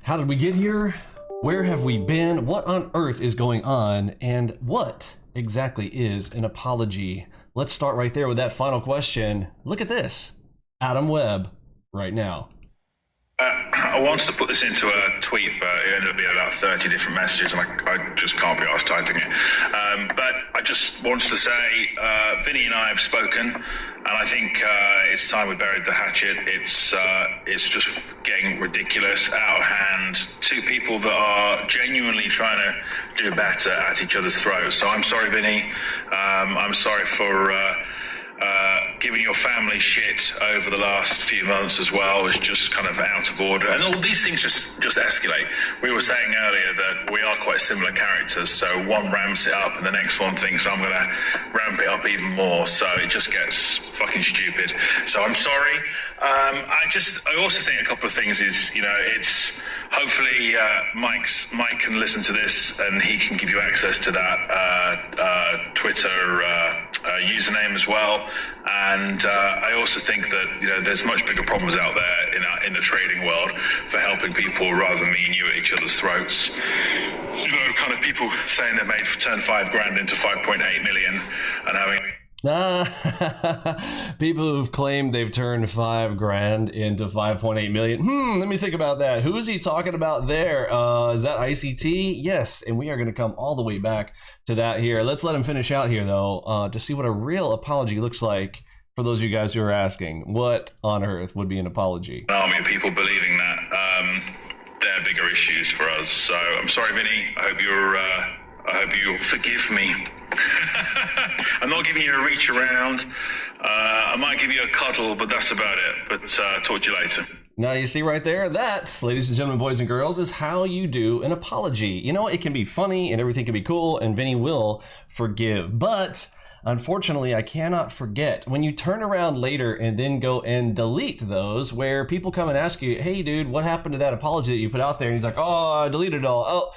How did we get here? Where have we been? What on earth is going on? And what exactly is an apology? Let's start right there with that final question. Look at this. Adam Webb right now. I wanted to put this into a tweet, but it ended up being about 30 different messages, and I just can't be arsed typing it. But I just wanted to say, Vinny and I have spoken, and I think it's time we buried the hatchet. It's just getting ridiculous, out of hand. Two people that are genuinely trying to do better at each other's throats. So I'm sorry, Vinny. I'm sorry for giving your family shit over the last few months as well was just kind of out of order, and all these things just escalate. We were saying earlier that we are quite similar characters, so one ramps it up and the next one thinks I'm gonna ramp it up even more, so it just gets fucking stupid. So I'm sorry. I also think a couple of things is, it's hopefully Mike can listen to this and he can give you access to that Twitter username as well. And I also think that there's much bigger problems out there in the trading world for helping people rather than me and you at each other's throats. Kind of people saying they made turn $5,000 into 5.8 million and having. People who've claimed they've turned $5,000 into 5.8 million. Let me think about that. Who is he talking about there? Is that ICT? Yes, and we are going to come all the way back to that here. Let's let him finish out here, though, to see what a real apology looks like. For those of you guys who are asking, what on earth would be an apology? An army of people believing that there are bigger issues for us. So I'm sorry, Vinny. I hope you forgive me. I'm not giving you a reach around. I might give you a cuddle, but that's about it. But talk to you later. Now you see right there, that, ladies and gentlemen, boys and girls, is how you do an apology. It can be funny and everything can be cool, and Vinny will forgive. But unfortunately, I cannot forget when you turn around later and then go and delete those, where people come and ask you, hey, dude, what happened to that apology that you put out there? And he's like, oh, I deleted it all. Oh.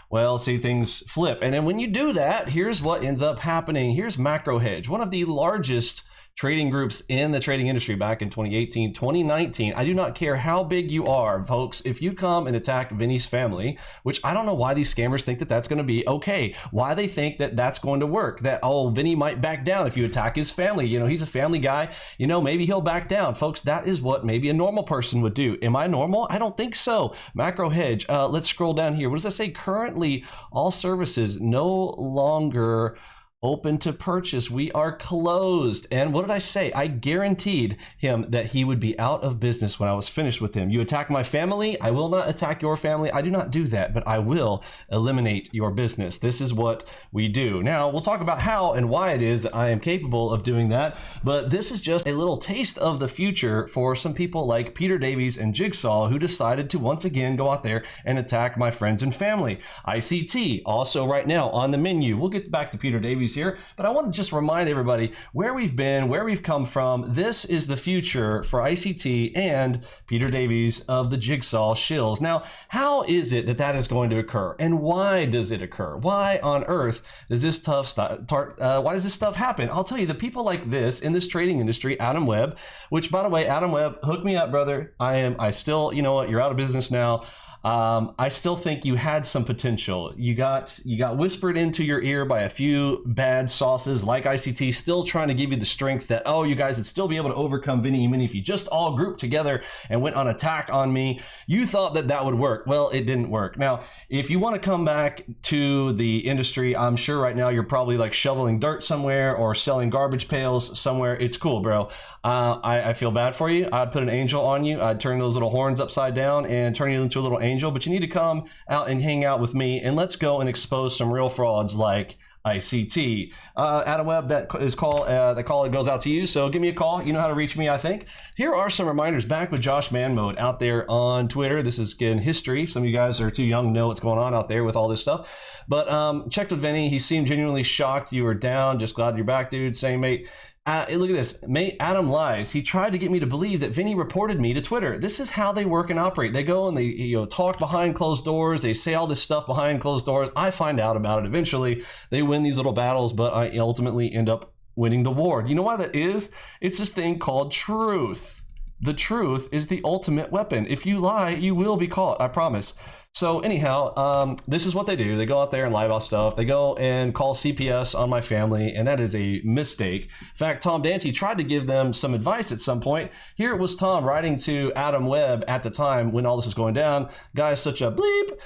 Well, see, things flip. And then when you do that, here's what ends up happening. Here's Macrohedge, one of the largest trading groups in the trading industry back in 2018, 2019. I do not care how big you are, folks. If you come and attack Vinny's family, which I don't know why these scammers think that that's going to be okay, why they think that that's going to work, that, oh, Vinny might back down if you attack his family. He's a family guy. Maybe he'll back down. Folks, that is what maybe a normal person would do. Am I normal? I don't think so. Macrohedge, let's scroll down here. What does that say? Currently, all services no longer open to purchase. We are closed. And what did I say? I guaranteed him that he would be out of business when I was finished with him. You attack my family, I will not attack your family. I do not do that, but I will eliminate your business. This is what we do. Now, we'll talk about how and why it is that I am capable of doing that, but this is just a little taste of the future for some people like Peter Davies and Jigsaw, who decided to once again go out there and attack my friends and family. ICT, also right now on the menu. We'll get back to Peter Davies here, but I want to just remind everybody where we've been, where we've come from. This is the future for ICT and Peter Davies of the Jigsaw Shills. Now, how is it that that is going to occur, and why does it occur? Why on earth does this why does this stuff happen? I'll tell you, the people like this in this trading industry, Adam Webb, which, by the way, Adam Webb, hook me up, brother. I still, you know what, you're out of business now. I still think you had some potential. You got whispered into your ear by a few bad sauces like ICT, still trying to give you the strength that, oh, you guys would still be able to overcome Vinny Emini if you just all grouped together and went on attack on me. You thought that that would work. Well, it didn't work. Now, if you want to come back to the industry, I'm sure right now you're probably like shoveling dirt somewhere or selling garbage pails somewhere. It's cool, bro. I feel bad for you. I'd put an angel on you. I'd turn those little horns upside down and turn you into a little angel, but you need to come out and hang out with me, and let's go and expose some real frauds like ICT. Adam Webb, that call goes out to you, so give me a call. You know how to reach me, I think. Here are some reminders. Back with Josh Man Mode out there on Twitter. This is, again, history. Some of you guys are too young to know what's going on out there with all this stuff. But checked with Vinny. He seemed genuinely shocked you were down. Just glad you're back, dude. Same, mate. Look at this. Mate, Adam lies. He tried to get me to believe that Vinny reported me to Twitter. This is how they work and operate. They go and they talk behind closed doors. They say all this stuff behind closed doors. I find out about it eventually. They win these little battles, but I ultimately end up winning the war. You know why that is? It's this thing called truth. The truth is the ultimate weapon. If you lie, you will be caught, I promise. So anyhow, this is what they do. They go out there and lie about stuff. They go and call CPS on my family, and that is a mistake. In fact, Tom Dante tried to give them some advice at some point. Here it was Tom writing to Adam Webb at the time when all this was going down. Guy's such a bleep.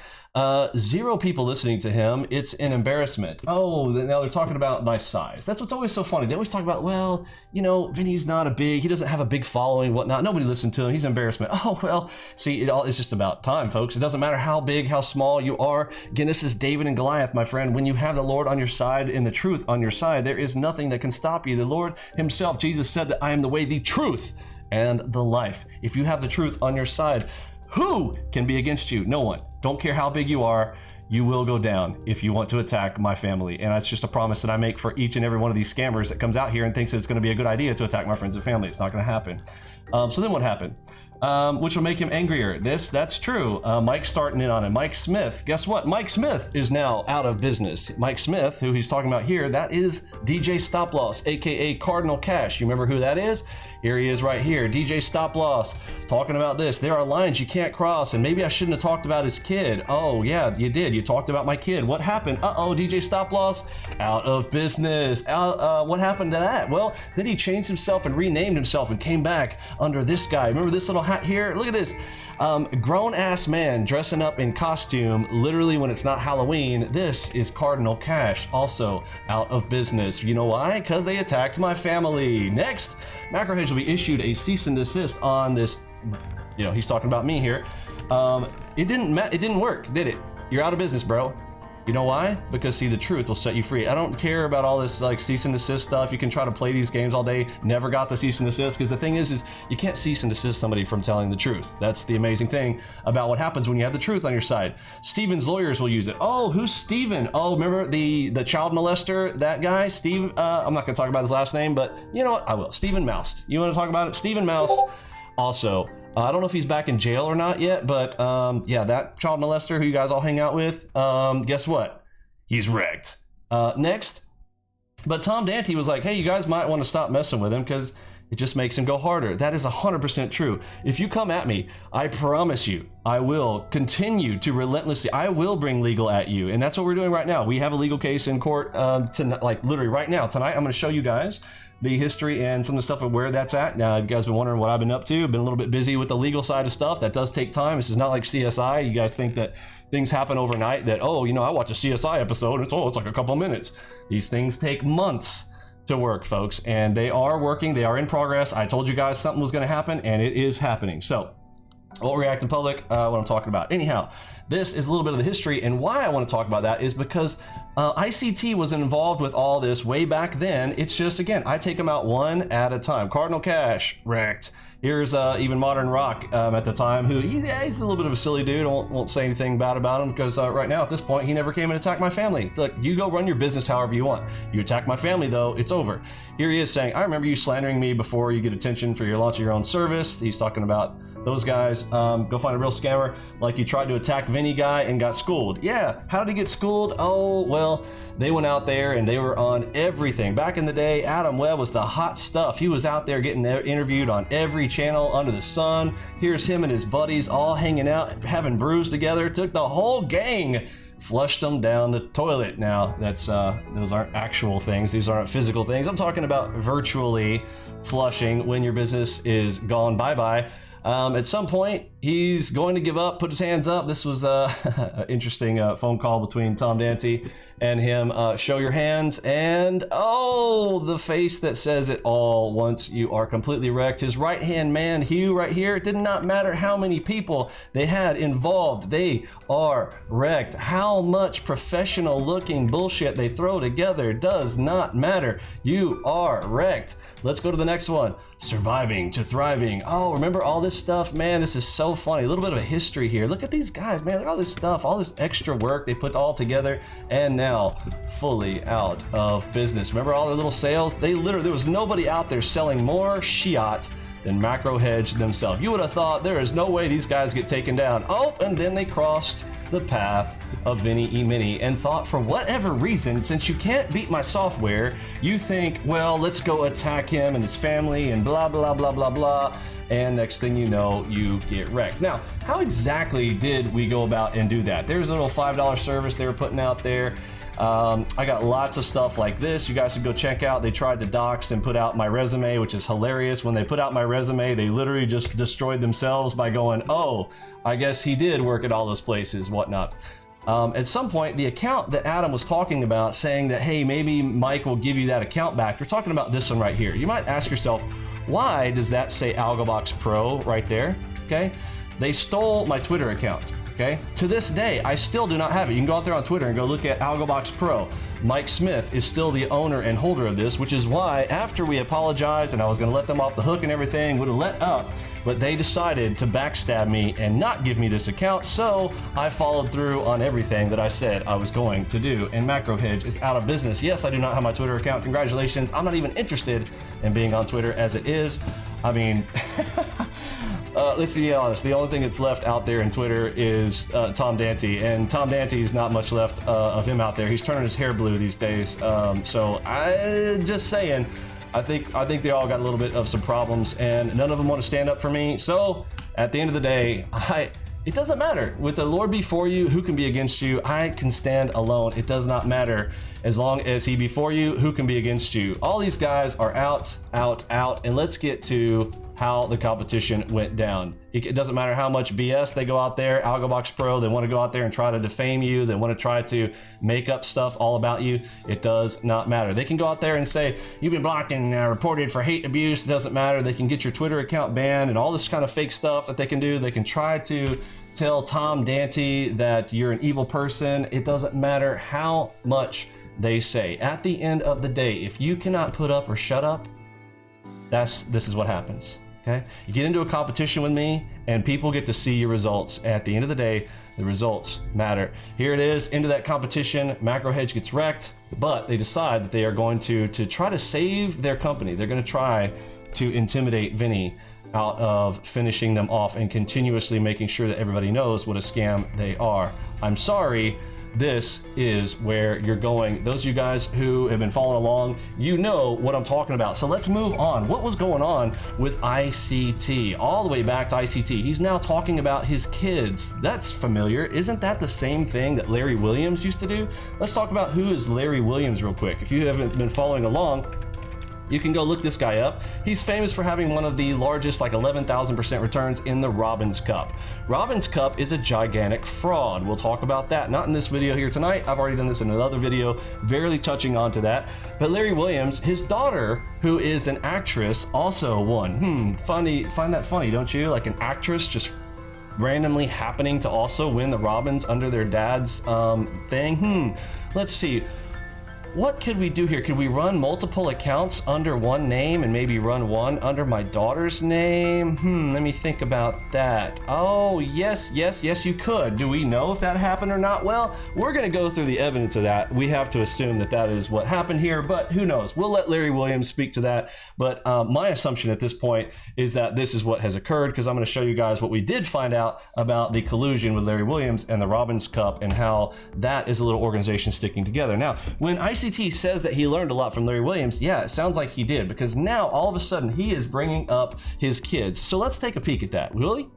0 people listening to him. It's an embarrassment. Oh, now they're talking about my size. That's what's always so funny. They always talk about, well, you know, Vinny's not he doesn't have a big following, whatnot. Nobody listened to him. He's an embarrassment. Oh, well, see, it's just about time, folks. It doesn't matter how big, how small you are. Again, this is David and Goliath, my friend. When you have the Lord on your side and the truth on your side, there is nothing that can stop you. The Lord himself, Jesus, said that I am the way, the truth, and the life. If you have the truth on your side, who can be against you? No one. Don't care how big you are, you will go down if you want to attack my family. And that's just a promise that I make for each and every one of these scammers that comes out here and thinks that it's going to be a good idea to attack my friends and family. It's not going to happen. So then what happened? Which will make him angrier. That's true. Mike's starting in on it. Mike Smith. Guess what? Mike Smith is now out of business. Mike Smith, who he's talking about here, that is DJ Stop Loss, aka Cardinal Cash. You remember who that is? Here he is right here. DJ Stop Loss talking about this. There are lines you can't cross, and maybe I shouldn't have talked about his kid. Oh, yeah, you did. You talked about my kid. What happened? Uh-oh, DJ Stop Loss out of business. What happened to that? Well, then he changed himself and renamed himself and came back under this guy. Remember this little hat here? Look at this. Grown-ass man dressing up in costume, literally when it's not Halloween. This is Cardinal Cash, also out of business. You know why? Because they attacked my family. Next, Macrohedge will be issued a cease and desist on this. You know, he's talking about me here. It didn't work, did it? You're out of business, bro. You know why? Because see, the truth will set you free. I don't care about all this like cease and desist stuff. You can try to play these games all day. Never got the cease and desist, because the thing is you can't cease and desist somebody from telling the truth. That's the amazing thing about what happens when you have the truth on your side. Steven's lawyers will use it. Oh, who's Steven? Oh, remember the child molester, that guy? Steve, I'm not gonna talk about his last name, but you know what? I will. Stephen Moust. You wanna talk about it? Stephen Moust also. I don't know if he's back in jail or not yet, but yeah, that child molester who you guys all hang out with, guess what? He's wrecked. Next, but Tom Dante was like, hey, you guys might want to stop messing with him because it just makes him go harder. That is 100% true. If you come at me, I promise you, I will continue to relentlessly, I will bring legal at you. And that's what we're doing right now. We have a legal case in court tonight, like literally right now. Tonight, I'm going to show you guys the history and some of the stuff of where that's at. Now, you guys been wondering what I've been up to. I've been a little bit busy with the legal side of stuff. That does take time. This is not like CSI. You guys think that things happen overnight, that, oh, you know, I watch a CSI episode and it's like a couple of minutes. These things take months to work, folks, and they are working. They are in progress. I told you guys something was going to happen, and it is happening. So won't react in public, what I'm talking about. Anyhow, this is a little bit of the history, and why I want to talk about that is because ICT was involved with all this way back then. It's just, again, I take them out one at a time. Cardinal Cash, wrecked. Here's even Modern Rock at the time, who he's a little bit of a silly dude. I won't say anything bad about him because right now at this point he never came and attacked my family. Look, you go run your business however you want. You attack my family though, it's over. Here he is saying, I remember you slandering me before you get attention for your launch of your own service. He's talking about those guys. Go find a real scammer. Like you tried to attack Vinny guy and got schooled. Yeah, how did he get schooled? Oh, well, they went out there and they were on everything. Back in the day, Adam Webb was the hot stuff. He was out there getting interviewed on every channel under the sun. Here's him and his buddies all hanging out, having brews together. Took the whole gang, flushed them down the toilet. Now, those aren't actual things. These aren't physical things. I'm talking about virtually flushing when your business is gone bye-bye. At some point, he's going to give up, put his hands up. This was an interesting phone call between Tom Dante and him. Show your hands, and oh, the face that says it all once you are completely wrecked. His right-hand man, Hugh, right here, it did not matter how many people they had involved. They are wrecked. How much professional-looking bullshit they throw together does not matter. You are wrecked. Let's go to the next one. Surviving to thriving. Oh, remember all this stuff? Man, this is so funny. A little bit of a history here. Look at these guys, man. Look at all this stuff, all this extra work they put all together, and now fully out of business. Remember all their little sales? There was nobody out there selling more Shiat than Macrohedge themselves. You would have thought there is no way these guys get taken down. Oh, and then they crossed the path of Vinny Emini and thought, for whatever reason, since you can't beat my software, you think, well, let's go attack him and his family and blah, blah, blah, blah, blah. and next thing you know, you get wrecked. Now, how exactly did we go about and do that? There's a little $5 service they were putting out there. I got lots of stuff like this you guys should go check out. They tried to dox and put out my resume, which is hilarious. When they put out my resume, they literally just destroyed themselves by going, oh, I guess he did work at all those places, whatnot. At some point, the account that Adam was talking about, saying that, hey, maybe Mike will give you that account back, you're talking about this one right here. You might ask yourself, why does that say AlgoBox Pro right there? Okay, they stole my Twitter account. Okay, to this day, I still do not have it. You can go out there on Twitter and go look at AlgoBox Pro. Mike Smith is still the owner and holder of this, which is why after we apologized and I was going to let them off the hook and everything, would have let up, but they decided to backstab me and not give me this account, so I followed through on everything that I said I was going to do, and Macrohedge is out of business. Yes, I do not have my Twitter account. Congratulations. I'm not even interested in being on Twitter as it is. I mean, let's be honest, the only thing that's left out there in Twitter is Tom Dante, and Tom Dante's not much left of him out there. He's turning his hair blue these days, so I'm just saying, I think they all got a little bit of some problems, and none of them want to stand up for me. So at the end of the day, it doesn't matter. With the Lord before you, who can be against you? I can stand alone. It does not matter. As long as he be for you, who can be against you? All these guys are out, and let's get to how the competition went down. It doesn't matter how much BS they go out there. AlgoBox Pro, they want to go out there and try to defame you. They want to try to make up stuff all about you. It does not matter. They can go out there and say, you've been blocked and reported for hate abuse. It doesn't matter. They can get your Twitter account banned and all this kind of fake stuff that they can do. They can try to tell Tom Dante that you're an evil person. It doesn't matter how much they say. At the end of the day, if you cannot put up or shut up, this is what happens. Okay? You get into a competition with me and people get to see your results. At the end of the day, the results matter. Here it is, into that competition. Macrohedge gets wrecked, but they decide that they are going to try to save their company. They're going to try to intimidate Vinny out of finishing them off and continuously making sure that everybody knows what a scam they are. I'm sorry. This is where you're going. Those of you guys who have been following along, you know what I'm talking about. So let's move on. What was going on with ICT? All the way back to ICT. He's now talking about his kids. That's familiar. Isn't that the same thing that Larry Williams used to do? Let's talk about who is Larry Williams real quick. If you haven't been following along, you can go look this guy up. He's famous for having one of the largest, like 11,000% returns in the Robbins Cup. Robbins Cup is a gigantic fraud. We'll talk about that, not in this video here tonight. I've already done this in another video, barely touching onto that. But Larry Williams, his daughter, who is an actress, also won. Funny, find that funny, don't you? Like an actress just randomly happening to also win the Robbins under their dad's thing. Let's see. What could we do here? Could we run multiple accounts under one name and maybe run one under my daughter's name? Let me think about that. Oh, yes, you could. Do we know if that happened or not? Well, we're going to go through the evidence of that. We have to assume that that is what happened here, but who knows? We'll let Larry Williams speak to that. But my assumption at this point is that this is what has occurred, because I'm going to show you guys what we did find out about the collusion with Larry Williams and the Robbins Cup and how that is a little organization sticking together. Now, when ICT says that he learned a lot from Larry Williams, yeah, it sounds like he did, because now all of a sudden he is bringing up his kids. So let's take a peek at that. Will he?